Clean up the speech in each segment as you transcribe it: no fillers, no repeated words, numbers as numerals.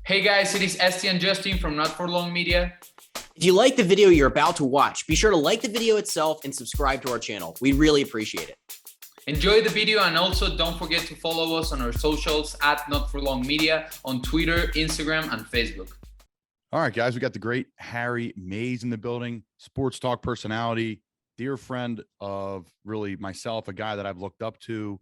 Hey guys, it is Esti and Justin from Not For Long Media. If you like the video you're about to watch, be sure to like the video itself and subscribe to our channel. We really appreciate it. Enjoy the video and also don't forget to follow us on our socials at Not For Long Media on Twitter, Instagram, and Facebook. All right, guys, we got the great Harry Mays in the building, sports talk personality, dear friend of really myself, a guy that I've looked up to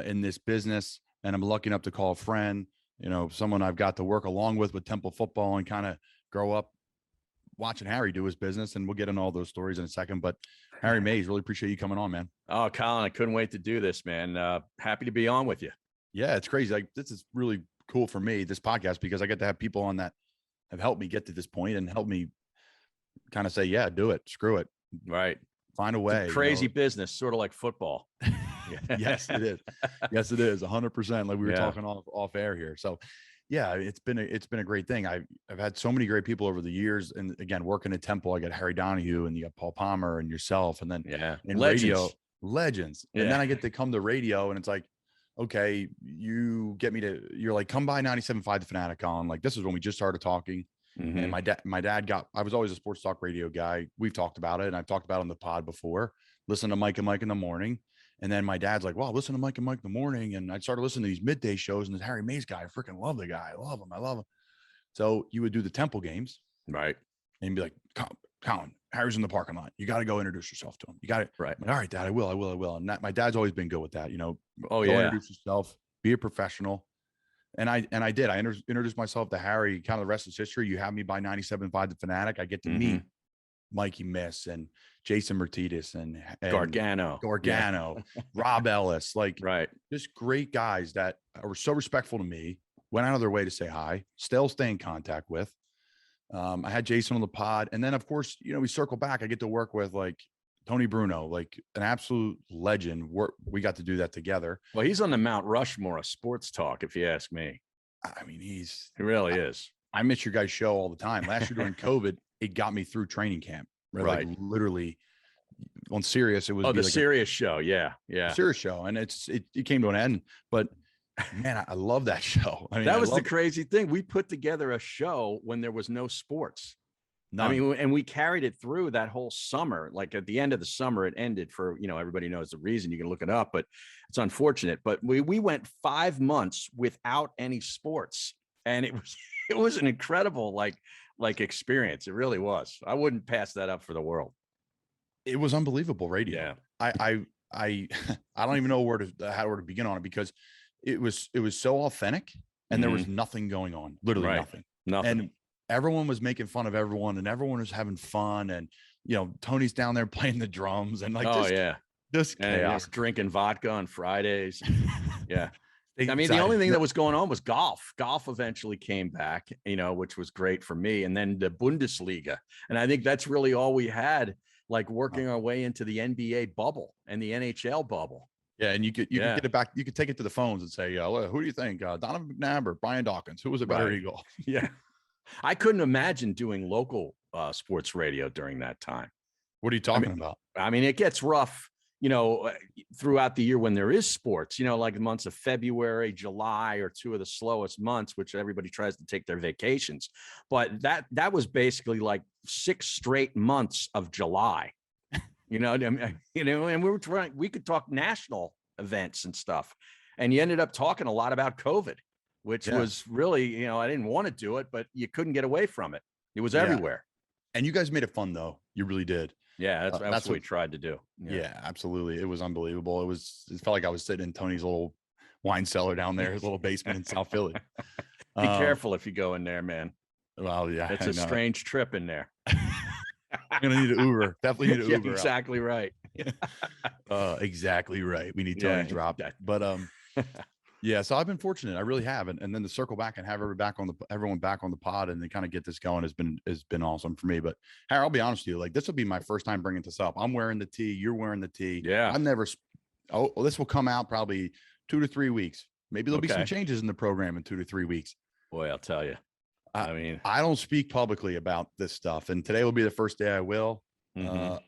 in this business, and I'm lucky enough to call a friend, you know, someone I've got to work along with Temple football and kind of grow up watching Harry do his business. And we'll get into all those stories in a second. But Harry Mays, really appreciate you coming on, man. Oh, Colin, I couldn't wait to do this, man. Happy to be on with you. Yeah, it's crazy. Like, this is really cool for me, this podcast, because I get to have people on that have helped me get to this point and help me kind of say, yeah, do it. Screw it. Right. Find a way. Crazy business, sort of like football. Yes, it is. Yes, it is 100%. Like we were talking off air here. So yeah, it's been a great thing. I've had so many great people over the years. And again, working at Temple, I got Harry Donahue and you got Paul Palmer and yourself. And then in radio, legends. And then I get to come to radio and it's like, okay, you're like, come by 97.5 The Fanatic, Colin. Like, this is when we just started talking. Mm-hmm. And my dad I was always a sports talk radio guy. We've talked about it. And I've talked about it on the pod before. Listen to Mike and Mike in the morning. And then my dad's like, wow, listen to Mike and Mike in the morning. And I started listening to these midday shows and this Harry Mays guy, I freaking love the guy. I love him. I love him. So you would do the Temple games. Right. And be like, Colin, Harry's in the parking lot. You got to go introduce yourself to him. You got it. Right. Like, all right, Dad, I will. And my dad's always been good with that. You know, go introduce yourself, be a professional. And I did. I introduced myself to Harry. Kind of the rest is history. You have me by 97.5 The Fanatic. I get to meet Mikey Miss and Jason Martinez and Gargano, Rob Ellis, like just great guys that were so respectful to me, went out of their way to say hi, still stay in contact with. I had Jason on the pod. And then of course, you know, we circle back. I get to work with like Tony Bruno, like an absolute legend. We got to do that together. Well, he's on the Mount Rushmore of sports talk, if you ask me. I mean, he really is. I miss your guys' show all the time. Last year during COVID, it got me through training camp. Right. Like literally on Sirius, it was the Sirius show. Yeah. Sirius show. And it came to an end, but man, I love that show. I mean, that was the crazy thing. We put together a show when there was no sports. None. I mean, and we carried it through that whole summer. Like at the end of the summer, it ended for, you know, everybody knows the reason. You can look it up, but it's unfortunate. But we went 5 months without any sports. And it was an incredible, like experience. It really was. I wouldn't pass that up for the world. It was unbelievable radio. Yeah. I don't even know how to begin on it, because it was so authentic and there was nothing going on, literally nothing. And everyone was making fun of everyone and everyone was having fun. And, you know, Tony's down there playing the drums and like, this chaos, drinking vodka on Fridays. Yeah. I mean, Exactly. the only thing that was going on was golf. Golf eventually came back, you know, which was great for me. And then the Bundesliga. And I think that's really all we had, like working our way into the NBA bubble and the NHL bubble. Yeah. And you could get it back. You could take it to the phones and say, who do you think? Donovan McNabb or Brian Dawkins? Who was a better Eagle? Yeah. I couldn't imagine doing local sports radio during that time. What are you talking about? I mean, it gets rough, you know, throughout the year when there is sports, you know, like the months of February, July are two of the slowest months, which everybody tries to take their vacations. But that was basically like 6 straight months of July, you know, and we could talk national events and stuff. And you ended up talking a lot about COVID, which was really, you know, I didn't want to do it, but you couldn't get away from it. It was everywhere. And you guys made it fun though. You really did. Yeah, that's what we tried to do. Yeah, absolutely. It was unbelievable. It felt like I was sitting in Tony's little wine cellar down there, his little basement in South Philly. Be careful if you go in there, man. Well, yeah. It's a strange trip in there. I'm going to need an Uber. Definitely need an Uber. Exactly right. Exactly right. We need Tony dropped. But yeah, so I've been fortunate. I really have. And then to circle back and have everyone back on the pod and then kind of get this going has been awesome for me. But Harry, I'll be honest with you, like this will be my first time bringing this up. I'm wearing the tee. You're wearing the tee. Yeah. This will come out probably 2 to 3 weeks. Maybe there'll be some changes in the program in 2 to 3 weeks. Boy, I'll tell you. I mean, I don't speak publicly about this stuff. And today will be the first day I will. And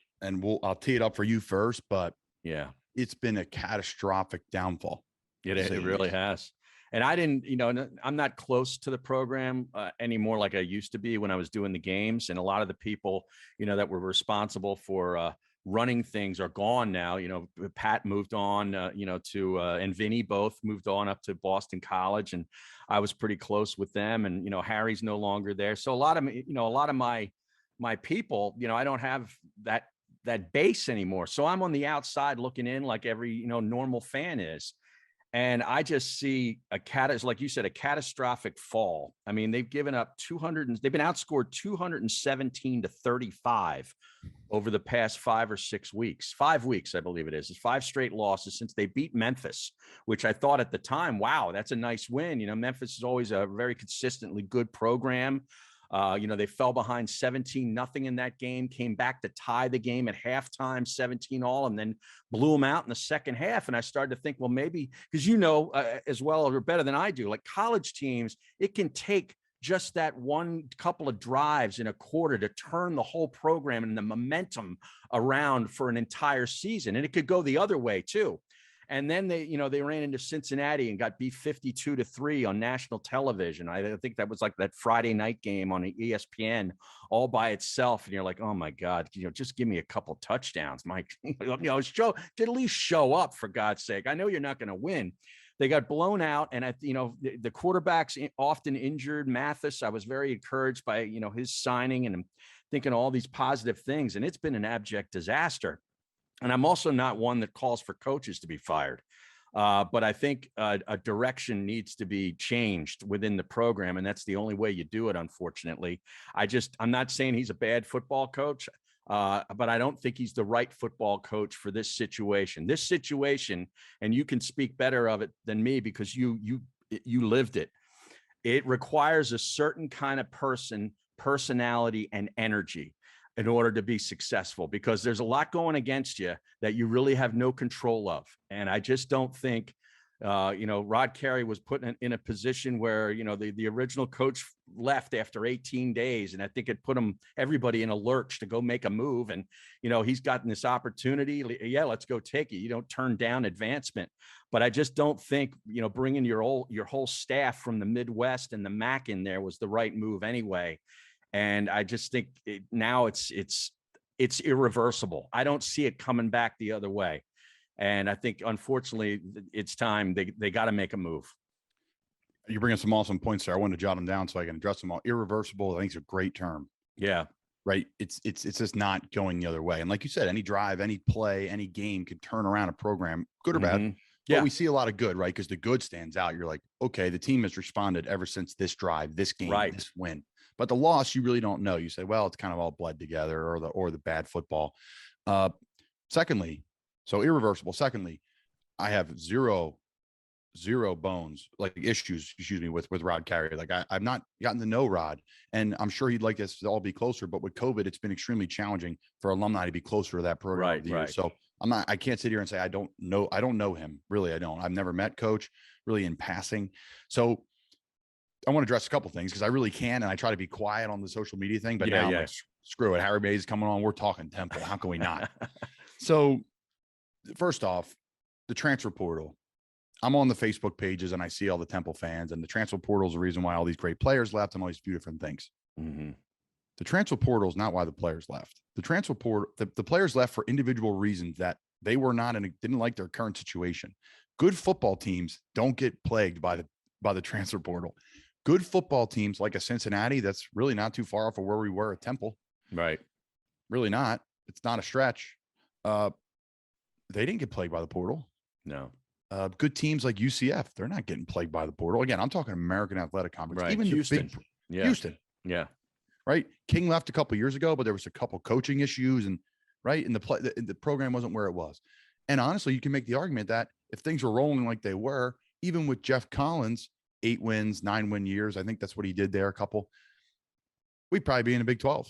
I'll tee it up for you first, but yeah, it's been a catastrophic downfall. It really has. And I didn't, I'm not close to the program anymore like I used to be when I was doing the games. And a lot of the people, that were responsible for running things are gone now. Pat moved on, to and Vinny both moved on up to Boston College, and I was pretty close with them. And Harry's no longer there, so a lot of my people, I don't have that base anymore. So I'm on the outside looking in like every normal fan is. And I just see like you said, a catastrophic fall. I mean, they've given up 200, they've been outscored 217-35 over the past 5 or 6 weeks. 5 weeks, I believe it is. It's 5 straight losses since they beat Memphis, which I thought at the time, wow, that's a nice win. Memphis is always a very consistently good program. They fell behind 17-0 in that game, came back to tie the game at halftime, 17-all, and then blew them out in the second half. And I started to think, well, maybe because as well or better than I do, like college teams, it can take just that one couple of drives in a quarter to turn the whole program and the momentum around for an entire season. And it could go the other way too. And then they ran into Cincinnati and got beat 52-3 on national television. I think that was like that Friday night game on ESPN all by itself. And you're like, oh my God, just give me a couple touchdowns, Mike. At least show up, for God's sake. I know you're not going to win. They got blown out, and the quarterback's often injured. Mathis, I was very encouraged by his signing, and I'm thinking all these positive things, and it's been an abject disaster. And I'm also not one that calls for coaches to be fired. But I think a direction needs to be changed within the program. And that's the only way you do it, unfortunately. I'm not saying he's a bad football coach, but I don't think he's the right football coach for this situation. This situation, and you can speak better of it than me because you lived it. It requires a certain kind of personality, and energy in order to be successful, because there's a lot going against you that you really have no control of. And I just don't think, Rod Carey was put in a position where, the original coach left after 18 days. And I think it put everybody in a lurch to go make a move. And, he's gotten this opportunity. Yeah, let's go take it. You don't turn down advancement. But I just don't think, bringing your whole staff from the Midwest and the MAC in there was the right move anyway. And I just think now it's irreversible. I don't see it coming back the other way. And I think, unfortunately, it's time they got to make a move. You're bringing some awesome points there. I wanted to jot them down so I can address them all. Irreversible, I think, is a great term. Yeah. Right. It's just not going the other way. And like you said, any drive, any play, any game could turn around a program, good or bad. Yeah. But we see a lot of good, right? Because the good stands out. You're like, okay, the team has responded ever since this drive, this game, this win. But the loss, you really don't know. You say, well, it's kind of all bled together, or the bad football. Secondly, so irreversible. Secondly, I have zero bones, like issues, with Rod Carey. Like I've not gotten to know Rod, and I'm sure he'd like us to all be closer. But with COVID, it's been extremely challenging for alumni to be closer to that program. Right. So I can't sit here and say I don't know him. Really, I don't. I've never met Coach really in passing. So I want to address a couple things because I really can, and I try to be quiet on the social media thing. But now I'm like, screw it. Harry Mays coming on. We're talking Temple. How can we not? So first off, the transfer portal. I'm on the Facebook pages and I see all the Temple fans, and the transfer portal is the reason why all these great players left and all these few different things. Mm-hmm. The transfer portal is not why the players left. The transfer portal, the players left for individual reasons that they were not didn't like their current situation. Good football teams don't get plagued by the transfer portal. Good football teams like a Cincinnati, that's really not too far off of where we were at Temple. Right. Really not. It's not a stretch. They didn't get plagued by the portal. No. Good teams like UCF, they're not getting plagued by the portal. Again, I'm talking American Athletic Conference. Right. Even Houston. Houston. Yeah. Right. King left a couple years ago, but there was a couple coaching issues, and the program wasn't where it was. And honestly, you can make the argument that if things were rolling like they were, even with Jeff Collins, 8 wins, 9-win years, I think that's what he did there. A couple, we'd probably be in a Big 12.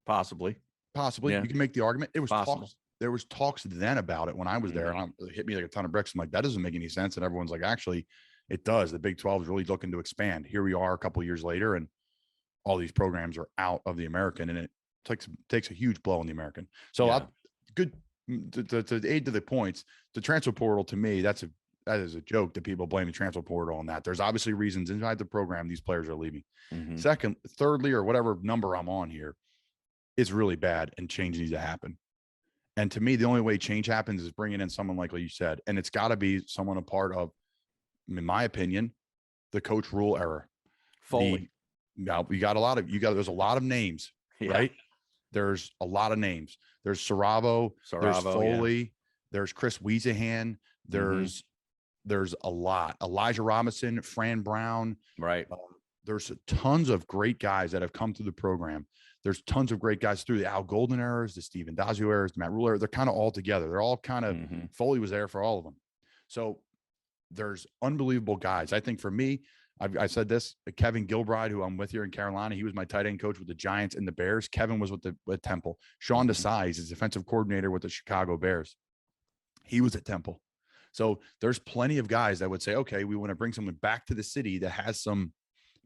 Possibly. Yeah. You can make the argument. It was possible. Talks. There was talks then about it when I was there, and it hit me like a ton of bricks. I'm like, that doesn't make any sense. And everyone's like, actually, it does. The Big 12 is really looking to expand. Here we are a couple of years later, and all these programs are out of the American, and it takes a huge blow on the American. So good to aid to the points, the transfer portal, to me, that's that is a joke that people blame the transfer portal on that. There's obviously reasons inside the program these players are leaving. Second, thirdly, or whatever number I'm on here, is really bad and change needs to happen. And to me, the only way change happens is bringing in someone like you said, and it's got to be someone a part of, in my opinion, the coach rule era. Foley. Now there's a lot of names, right? There's a lot of names. There's Saravo, there's Foley, there's Chris Wiesehan, there's a lot. Elijah Robinson, Fran Brown, right? There's tons of great guys that have come through the program. There's tons of great guys through the Al Golden eras, the Steven Dazio eras, the Matt Rule era. They're kind of all together. They're all kind of Foley was there for all of them. So there's unbelievable guys. I think for me, I said this, Kevin Gilbride, who I'm with here in Carolina, he was my tight end coach with the Giants and the Bears. Kevin was with Temple. Sean Desai is defensive coordinator with the Chicago Bears. He was at Temple. So there's plenty of guys that would say, okay, we want to bring someone back to the city that has some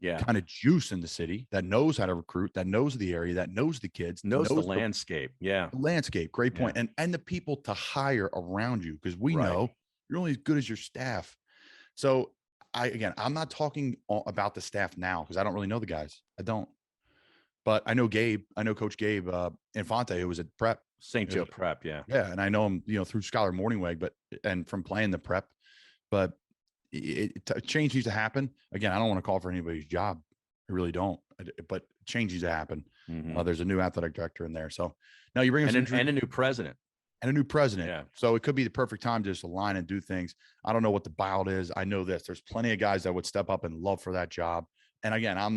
kind of juice in the city, that knows how to recruit, that knows the area, that knows the kids, knows the landscape. The landscape. Great point. And the people to hire around you, because we know you're only as good as your staff. So I'm not talking about the staff now because I don't really know the guys. I don't. But I know Gabe. I know Coach Gabe Infante, who was at Prep. St. Joe Prep, yeah. And I know him, through Scholar Morningweg, and from playing the Prep. But change needs to happen. Again, I don't want to call for anybody's job. I really don't. But change needs to happen. There's a new athletic director in there. So now you bring us and a new president. And a new president. Yeah. So it could be the perfect time to just align and do things. I don't know what the buyout is. I know this. There's plenty of guys that would step up and love for that job. And again, I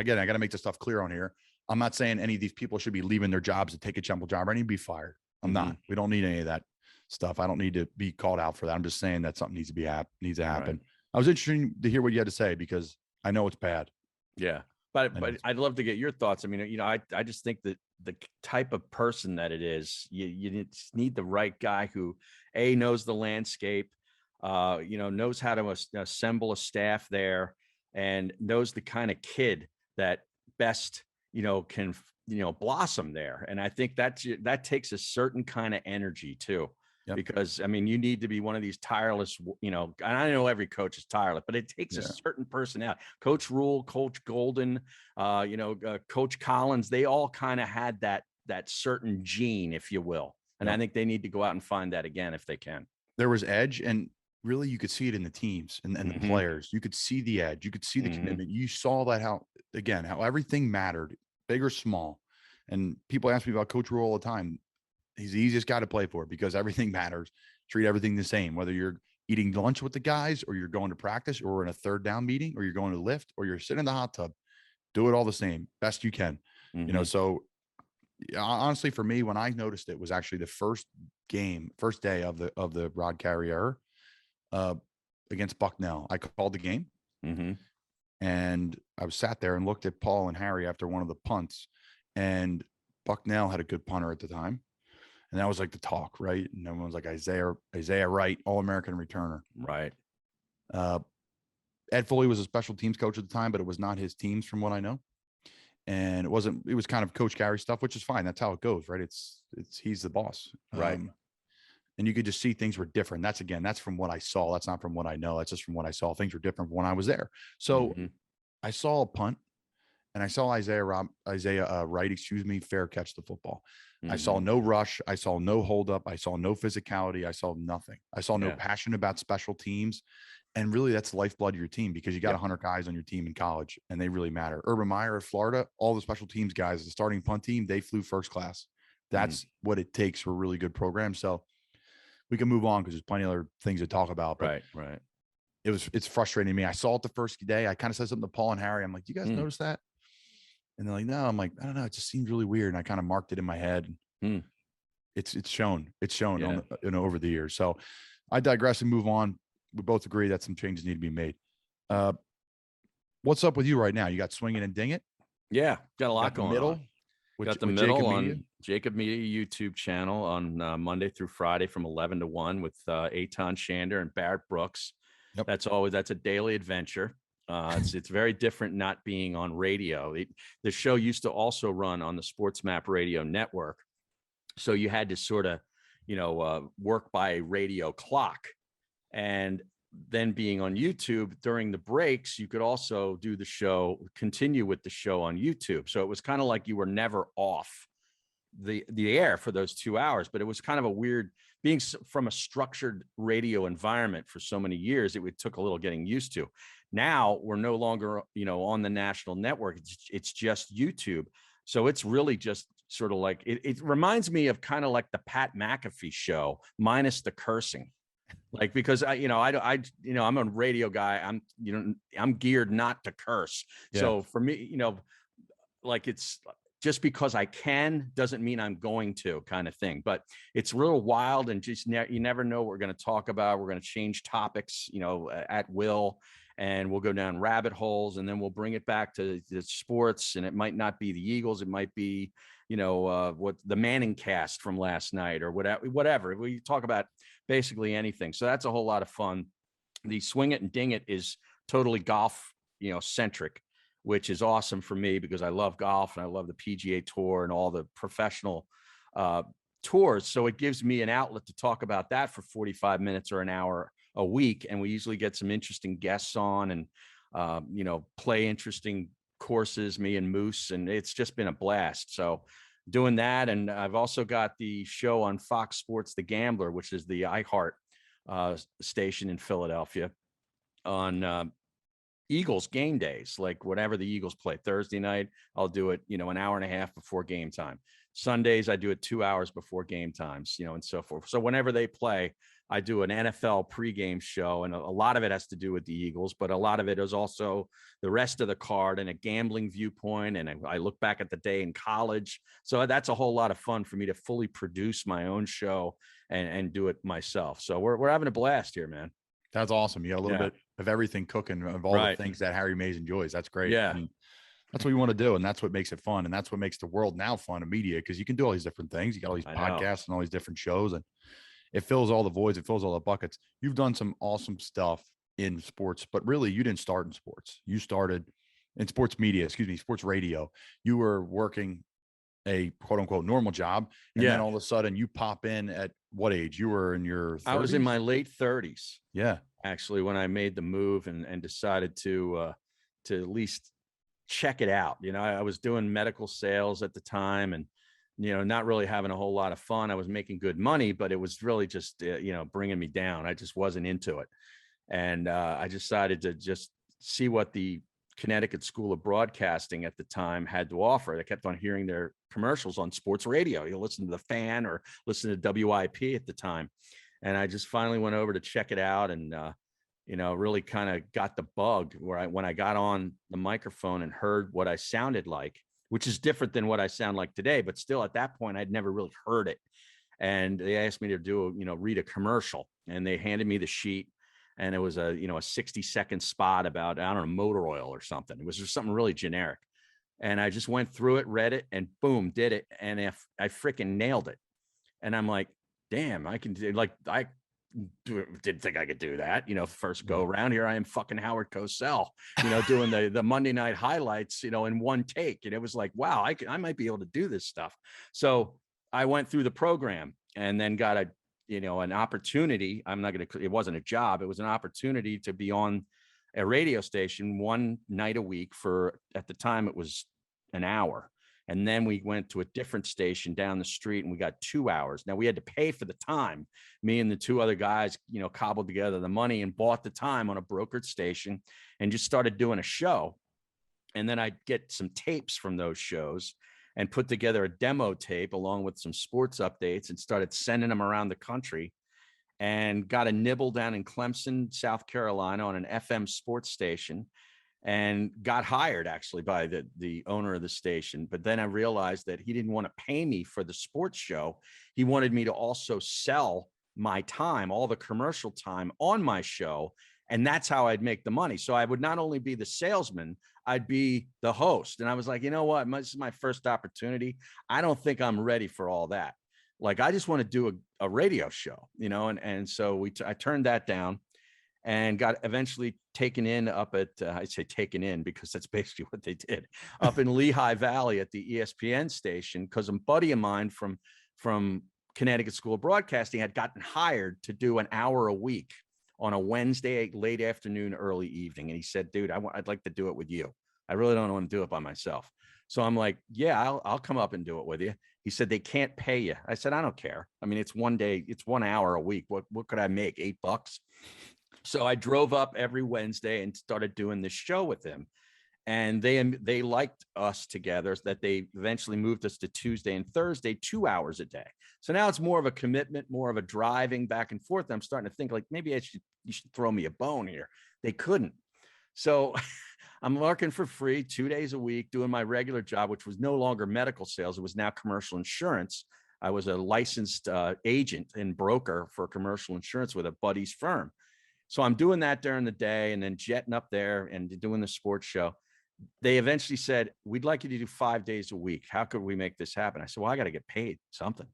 got to make this stuff clear on here. I'm not saying any of these people should be leaving their jobs to take a Temple job or any to be fired. I'm not. We don't need any of that stuff. I don't need to be called out for that. I'm just saying that something needs to happen. Right. I was interested to hear what you had to say because I know it's bad. Yeah. But I'd love to get your thoughts. I mean, I just think that the type of person that it is, you need the right guy who knows the landscape, knows how to assemble a staff there and knows the kind of kid that best, can, blossom there. And I think that takes a certain kind of energy too. Because I mean, you need to be one of these tireless, and I know every coach is tireless, but it takes a certain personality. Coach Rule, Coach Golden, Coach Collins, they all kind of had that certain gene, if you will. And I think they need to go out and find that again if they can. There was edge, and really you could see it in the teams and the players. You could see the edge. You could see the commitment. You saw that how everything mattered, big or small. And people ask me about Coach Rule all the time. He's the easiest guy to play for because everything matters. Treat everything the same, whether you're eating lunch with the guys or you're going to practice or in a third down meeting or you're going to lift or you're sitting in the hot tub, do it all the same, best you can. So honestly, for me, when I noticed it was actually the first day of the Rod Carrier against Bucknell. I called the game and I was sat there and looked at Paul and Harry after one of the punts, and Bucknell had a good punter at the time. And that was like the talk, right? And everyone's like Isaiah Wright, All-American returner. Right. Ed Foley was a special teams coach at the time, but it was not his teams from what I know. And it was kind of Coach Gary stuff, which is fine. That's how it goes, right? He's the boss. Right. And you could just see things were different. That's from what I saw. That's not from what I know. That's just from what I saw. Things were different when I was there. So I saw a punt and I saw Isaiah Wright, fair catch the football. I saw no rush. I saw no holdup. I saw no physicality. I saw nothing. I saw no passion about special teams. And really, that's the lifeblood of your team because you got 100 guys on your team in college, and they really matter. Urban Meyer of Florida, all the special teams guys, the starting punt team, they flew first class. That's what it takes for a really good program. So we can move on because there's plenty of other things to talk about. But right. It's frustrating to me. I saw it the first day. I kind of said something to Paul and Harry. I'm like, do you guys notice that? And they're like, no. I'm like, I don't know. It just seems really weird. And I kind of marked it in my head. It's shown. It's shown over the years. So I digress and move on. We both agree that some changes need to be made. What's up with you right now? You got Swing It and Ding It? Yeah, got a lot going on. Got the middle on Jacob Media YouTube channel on Monday through Friday from 11 to 1 with Eitan Shander and Barrett Brooks. Yep. That's a daily adventure. It's very different not being on radio. The show used to also run on the Sports Map Radio Network. So you had to sort of, work by a radio clock. And then being on YouTube during the breaks, you could also do the show, continue with the show on YouTube. So it was kind of like you were never off the air for those 2 hours, but it was kind of a weird being from a structured radio environment for so many years. It took a little getting used to. Now we're no longer, on the national network. It's just YouTube. So it's really just sort of like, it reminds me of kind of like the Pat McAfee show minus the cursing. Like, because I'm a radio guy. I'm geared not to curse. Yeah. So for me, like, it's just because I can doesn't mean I'm going to, kind of thing. But it's real wild, and just you never know what we're going to talk about. We're going to change topics, at will, and we'll go down rabbit holes, and then we'll bring it back to the sports. And it might not be the Eagles. It might be, what the Manning cast from last night or whatever. We talk about basically anything. So that's a whole lot of fun. The Swing It and Ding It is totally golf, centric, which is awesome for me because I love golf and I love the PGA Tour and all the professional tours. So it gives me an outlet to talk about that for 45 minutes or an hour a week. And we usually get some interesting guests on and, play interesting courses, me and Moose, and it's just been a blast. So doing that. And I've also got the show on Fox Sports, The Gambler, which is the iHeart station in Philadelphia, on Eagles game days. Like whatever the Eagles play Thursday night, I'll do it, an hour and a half before game time. Sundays, I do it 2 hours before game times, and so forth. So whenever they play, I do an NFL pregame show, and a lot of it has to do with the Eagles, but a lot of it is also the rest of the card and a gambling viewpoint. And I look back at the day in college. So that's a whole lot of fun for me to fully produce my own show and do it myself. So we're having a blast here, man. That's awesome. You got a little bit of everything cooking, of all the things that Harry Mays enjoys. That's great. Yeah. And that's what you want to do. And that's what makes it fun. And that's what makes the world now fun of media, because you can do all these different things. You got all these podcasts and all these different shows, and it fills all the voids. It fills all the buckets. You've done some awesome stuff in sports, but really you didn't start in sports. You started in sports media, sports radio. You were working a quote unquote normal job. And then all of a sudden you pop in at what age? You were in your 30s? I was in my late 30s. Yeah. Actually, when I made the move and decided to at least check it out. I was doing medical sales at the time, and not really having a whole lot of fun. I was making good money, but it was really just, bringing me down. I just wasn't into it. And I decided to just see what the Connecticut School of Broadcasting at the time had to offer. I kept on hearing their commercials on sports radio. You listen to The Fan or listen to WIP at the time. And I just finally went over to check it out, and, really kind of got the bug when I got on the microphone and heard what I sounded like, which is different than what I sound like today. But still, at that point, I'd never really heard it. And they asked me to read a commercial, and they handed me the sheet, and it was a 60-second spot about, I don't know, motor oil or something. It was just something really generic. And I just went through it, read it, and boom, did it. And if I freaking nailed it. And I'm like, damn, I can do, like, I didn't think I could do that. First go around, here I am, fucking Howard Cosell, doing the Monday night highlights, in one take. And it was like, wow, I might be able to do this stuff. So I went through the program and then got an opportunity. It wasn't a job. It was an opportunity to be on a radio station one night a week for, at the time it was an hour. And then we went to a different station down the street, and we got 2 hours. Now we had to pay for the time. Me and the two other guys, cobbled together the money and bought the time on a brokered station and just started doing a show. And then I'd get some tapes from those shows and put together a demo tape along with some sports updates and started sending them around the country, and got a nibble down in Clemson, South Carolina on an FM sports station, and got hired actually by the owner of the station. But then I realized that he didn't want to pay me for the sports show. He wanted me to also sell my time, all the commercial time on my show. And that's how I'd make the money. So I would not only be the salesman, I'd be the host. And I was like, you know what? This is my first opportunity. I don't think I'm ready for all that. Like, I just want to do a radio show, and so I turned that down and got eventually taken in up at, I say taken in because that's basically what they did, up in Lehigh Valley at the ESPN station, because a buddy of mine from Connecticut School of Broadcasting had gotten hired to do an hour a week on a Wednesday, late afternoon, early evening. And he said, dude, I'd like to do it with you. I really don't want to do it by myself. So I'm like, yeah, I'll come up and do it with you. He said, they can't pay you. I said, I don't care. I mean, it's one day, it's 1 hour a week. What could I make? $8? So I drove up every Wednesday and started doing this show with him. And they liked us together, that they eventually moved us to Tuesday and Thursday, 2 hours a day. So now it's more of a commitment, more of a driving back and forth. I'm starting to think like, maybe you should throw me a bone here. They couldn't. So I'm working for free 2 days a week, doing my regular job, which was no longer medical sales. It was now commercial insurance. I was a licensed agent and broker for commercial insurance with a buddy's firm. So I'm doing that during the day and then jetting up there and doing the sports show. They eventually said, we'd like you to do 5 days a week. How could we make this happen? I said, well, I got to get paid something.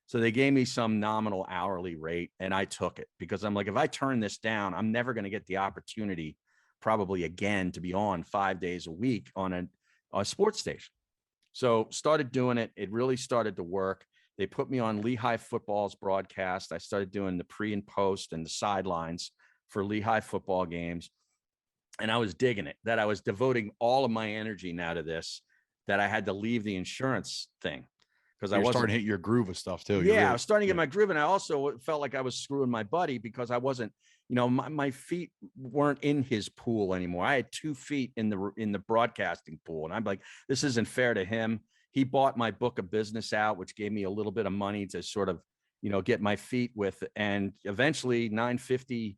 So they gave me some nominal hourly rate and I took it because I'm like, if I turn this down, I'm never going to get the opportunity probably again to be on 5 days a week on a sports station. So started doing it. It really started to work. They put me on Lehigh football's broadcast. I started doing the pre and post and the sidelines for Lehigh football games. And I was digging it, that I was devoting all of my energy now to this, that I had to leave the insurance thing because I was starting to hit your groove of stuff too. Yeah, I was starting to get my groove. And I also felt like I was screwing my buddy because I wasn't, my feet weren't in his pool anymore. I had 2 feet in the broadcasting pool. And I'm like, this isn't fair to him. He bought my book of business out, which gave me a little bit of money to sort of, get my feet with. And eventually 9:50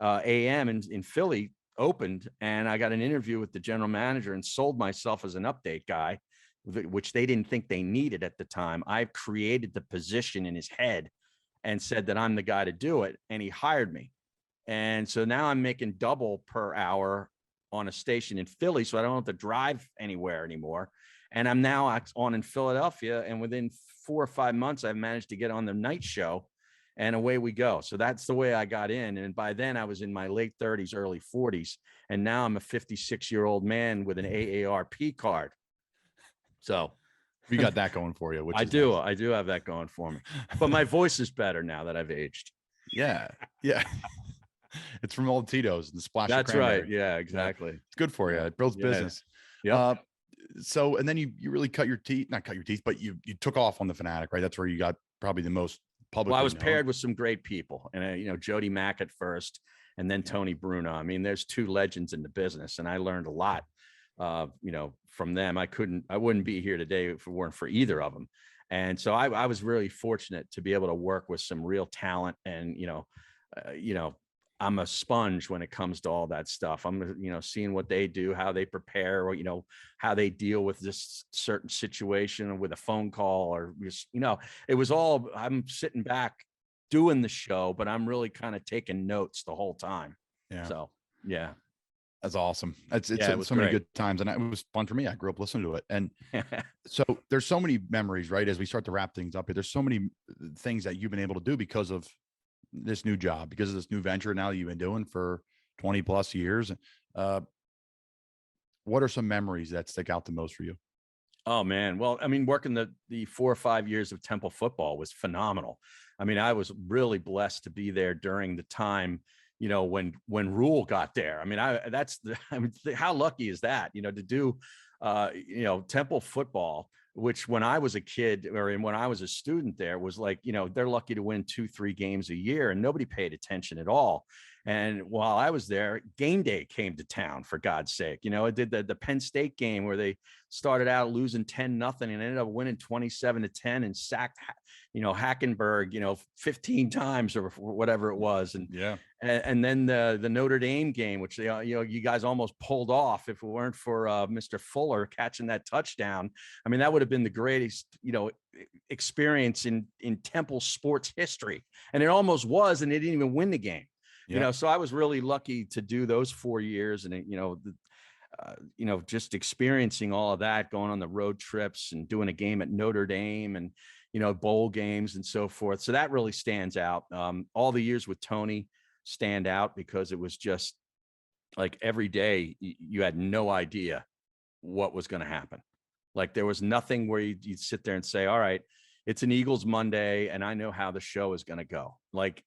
a.m. in Philly opened, and I got an interview with the general manager and sold myself as an update guy, which they didn't think they needed at the time. I've created the position in his head and said that I'm the guy to do it. And he hired me. And so now I'm making double per hour on a station in Philly. So I don't have to drive anywhere anymore. And I'm now on in Philadelphia. And within 4 or 5 months, I've managed to get on the night show. And away we go. So that's the way I got in. And by then I was in my late 30s, early 40s. And now I'm a 56-year-old man with an AARP card. So you got that going for you. Which I do. Nice. I do have that going for me. But my voice is better now that I've aged. Yeah. Yeah. It's from old Tito's and the splash. That's right. Yeah, exactly. It's good for you. It builds business. Yeah. So, and then you really not cut your teeth, but you took off on the Fanatic, right? That's where you got probably the most public. Well, I was paired with some great people, and Jody Mack at first, and then Tony Bruno. I mean, there's 2 legends in the business, and I learned a lot, from them. I wouldn't be here today if it weren't for either of them. And so I was really fortunate to be able to work with some real talent, and I'm a sponge when it comes to all that stuff. I'm, seeing what they do, how they prepare, or, how they deal with this certain situation with a phone call, or just, it was all, I'm sitting back doing the show, but I'm really kind of taking notes the whole time. Yeah. So, yeah. That's awesome. It was so great. many good times, and it was fun for me. I grew up listening to it. And so there's so many memories, right? As we start to wrap things up here, there's so many things that you've been able to do because of this new job, because of this new venture now that you've been doing for 20 plus years. What are some memories that stick out the most for you? Oh man. Well, I mean, working the 4 or 5 years of Temple football was phenomenal. I mean, I was really blessed to be there during the time, when Rule got there. I mean, how lucky is that, to do, Temple football, which when I was a kid when I was a student there was like, they're lucky to win 2-3 games a year and nobody paid attention at all. And while I was there, game day came to town, for God's sake. I did the Penn State game where they started out losing 10-0 and ended up winning 27-10 and sacked, Hackenberg, 15 times or whatever it was. And yeah. And then the Notre Dame game, which you guys almost pulled off if it weren't for Mr. Fuller catching that touchdown. I mean, that would have been the greatest, experience in Temple sports history. And it almost was, and they didn't even win the game. Yeah. So I was really lucky to do those 4 years, and just experiencing all of that, going on the road trips and doing a game at Notre Dame and bowl games and so forth. So that really stands out. All the years with Tony stand out because it was just like every day you had no idea what was going to happen. Like there was nothing where you'd sit there and say, all right, it's an Eagles Monday and I know how the show is going to go. Like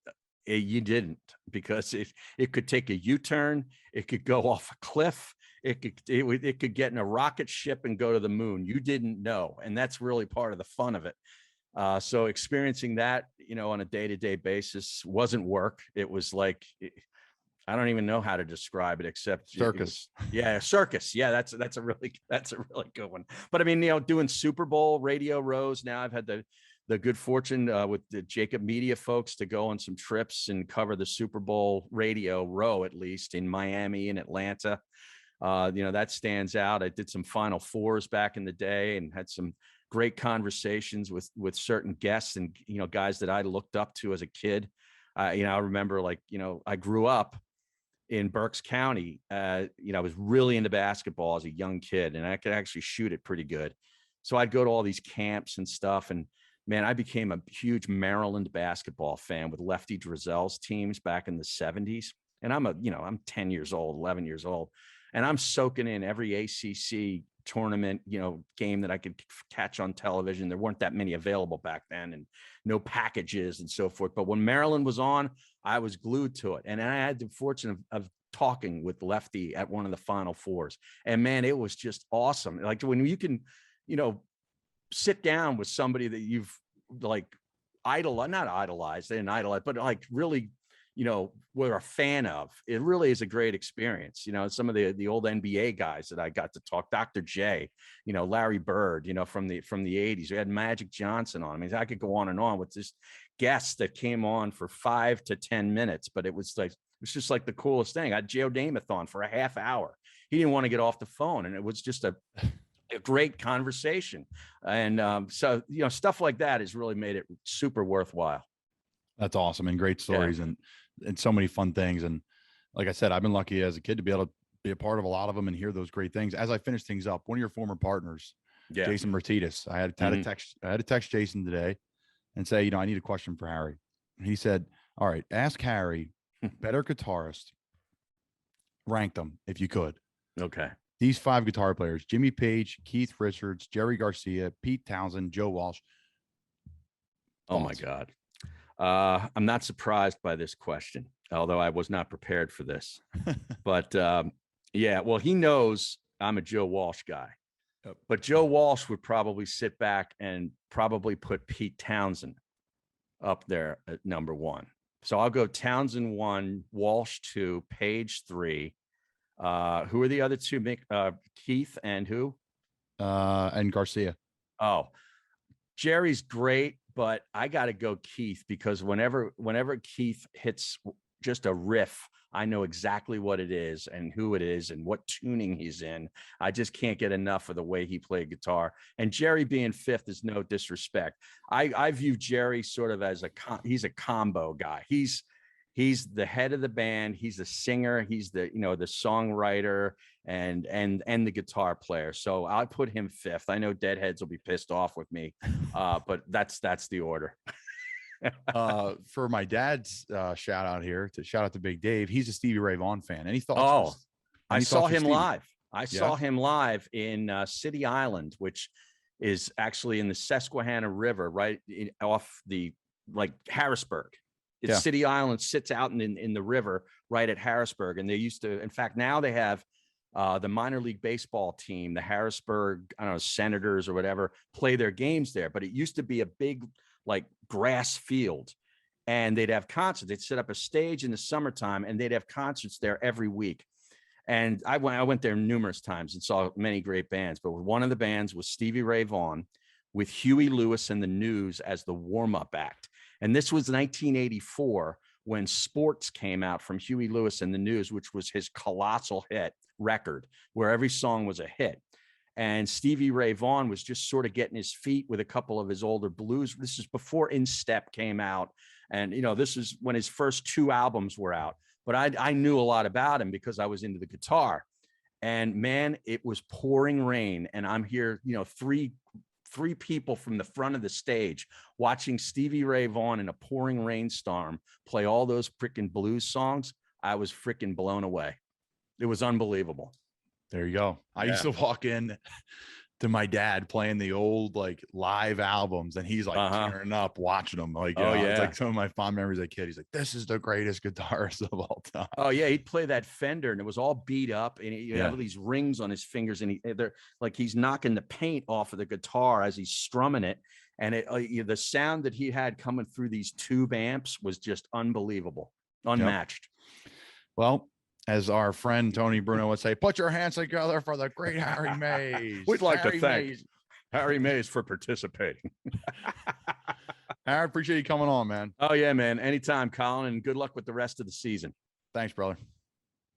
You didn't, because it could take a U-turn, it could go off a cliff, it could get in a rocket ship and go to the moon. You didn't know, and that's really part of the fun of it. So experiencing that, on a day-to-day basis wasn't work. It was like, I don't even know how to describe it except circus. Circus. Yeah, that's a really good one. But I mean, doing Super Bowl radio rows. Now I've had the good fortune with the Jacob Media folks to go on some trips and cover the Super Bowl radio row, at least in Miami and Atlanta. That stands out. I did some Final Fours back in the day and had some great conversations with certain guests and, guys that I looked up to as a kid. I remember, I grew up in Berks County. I was really into basketball as a young kid, and I could actually shoot it pretty good. So I'd go to all these camps and stuff, and man, I became a huge Maryland basketball fan with Lefty Drizel's teams back in the 70s. And I'm 10 years old, 11 years old, and I'm soaking in every ACC tournament, game that I could catch on television. There weren't that many available back then, and no packages and so forth. But when Maryland was on, I was glued to it. And I had the fortune of talking with Lefty at one of the Final Fours. And man, it was just awesome. Like when you can, sit down with somebody that you've not idolized, they didn't idolize, but like really, were a fan of. It really is a great experience. Some of the old NBA guys that I got to talk, Dr. J, Larry Bird, from the 80s. We had Magic Johnson on. I mean, I could go on and on with this guest that came on for 5 to 10 minutes, but it was just like the coolest thing. I had Joe Namath on for a half hour. He didn't want to get off the phone, and it was just a great conversation. And so, stuff like that has really made it super worthwhile. That's awesome, and great stories, and so many fun things. And like I said, I've been lucky as a kid to be able to be a part of a lot of them and hear those great things. As I finish things up, one of your former partners, Jason Martinez, I had to text Jason today and say, I need a question for Harry. And he said, all right, ask Harry, better guitarist, rank them if you could. Okay. These 5 guitar players: Jimmy Page, Keith Richards, Jerry Garcia, Pete Townsend, Joe Walsh. Oh my God. I'm not surprised by this question, although I was not prepared for this. But well, he knows I'm a Joe Walsh guy. Yep. But Joe Walsh would probably sit back and probably put Pete Townsend up there at number 1. So I'll go Townsend 1, Walsh 2, Page 3. Who are the other two? Keith and who? And Garcia. Oh, Jerry's great, but I got to go Keith, because whenever Keith hits just a riff, I know exactly what it is and who it is and what tuning he's in. I just can't get enough of the way he played guitar. And Jerry being 5th is no disrespect. I view Jerry sort of as he's a combo guy. He's the head of the band. He's the singer. He's the songwriter and the guitar player. So I put him 5th. I know Deadheads will be pissed off with me, but that's the order. For my dad's shout out here, shout out to Big Dave. He's a Stevie Ray Vaughan fan. Any thoughts? Oh, I saw him live. I saw him live in City Island, which is actually in the Susquehanna River, right off the Harrisburg. City Island sits out in the river right at Harrisburg. And they used to, in fact, now they have the minor league baseball team, the Harrisburg, Senators or whatever, play their games there. But it used to be a big grass field, and they'd have concerts. They'd set up a stage in the summertime, and they'd have concerts there every week. And I went there numerous times and saw many great bands. But one of the bands was Stevie Ray Vaughan with Huey Lewis and the News as the warm-up act. And this was 1984 when Sports came out from Huey Lewis and the News, which was his colossal hit record, where every song was a hit. And Stevie Ray Vaughan was just sort of getting his feet with a couple of his older blues. This is before In Step came out. And, this is when his first 2 albums were out. But I knew a lot about him because I was into the guitar. And man, it was pouring rain. And I'm here, three people from the front of the stage watching Stevie Ray Vaughan in a pouring rainstorm play all those freaking blues songs. I was freaking blown away. It was unbelievable. There you go. I used to walk in to my dad playing the old like live albums, and he's like tearing up watching them. Like, it's like some of my fond memories as a kid. He's like, this is the greatest guitarist of all time. Oh yeah, he'd play that Fender, and it was all beat up, and he had all these rings on his fingers, and they're like he's knocking the paint off of the guitar as he's strumming it, and the sound that he had coming through these tube amps was just unbelievable, unmatched. Well, as our friend Tony Bruno would say, put your hands together for the great Harry Mays. We'd like to thank Harry Mays for participating. I appreciate you coming on, man. Oh, yeah, man. Anytime, Colin, and good luck with the rest of the season. Thanks, brother.